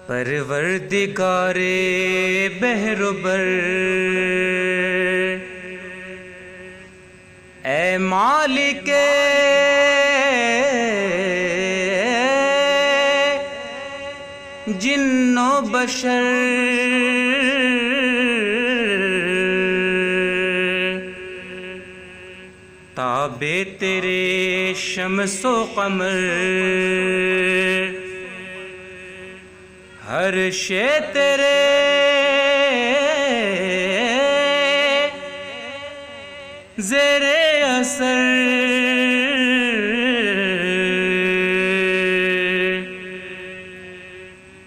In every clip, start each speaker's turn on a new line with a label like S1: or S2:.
S1: پروردگار بحر و بر، اے مالک جن و بشر، تابع تیرے شمس و قمر، ہر شے تیرے زیر اثر،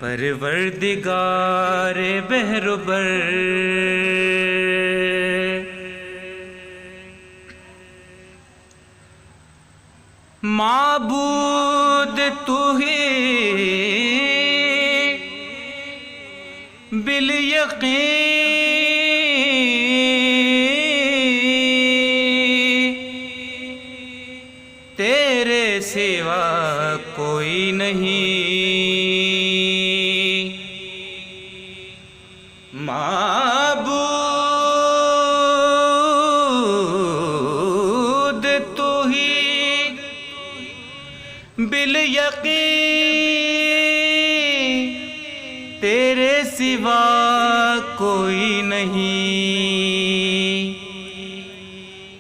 S1: پروردگار بحر و بر، معبود تو ہی بالیقین، تیرے سوا کوئی نہیں، معبود تو ہی بالیقین، تیرے سوا کوئی نہیں،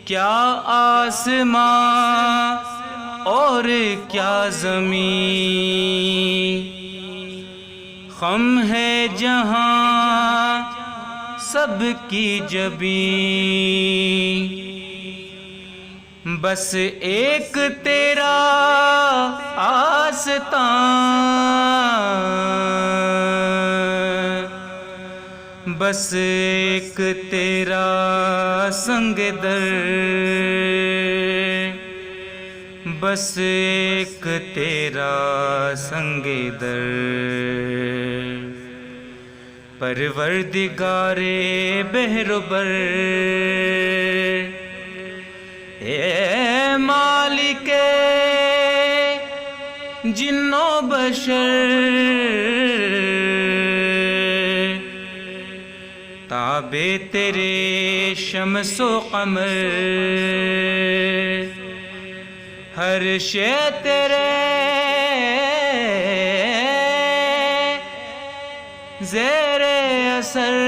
S1: کیا آسمان اور کیا زمین، خم ہے جہاں سب کی جبیں، بس ایک تیرا آستان، بس ایک تیرا سنگ در، بس ایک تیرا سنگ در، پروردگار بحر و بر، اے مالک جن و بشر، تابع تیرے شمس و قمر، ہر شے تیرے زیر اثر،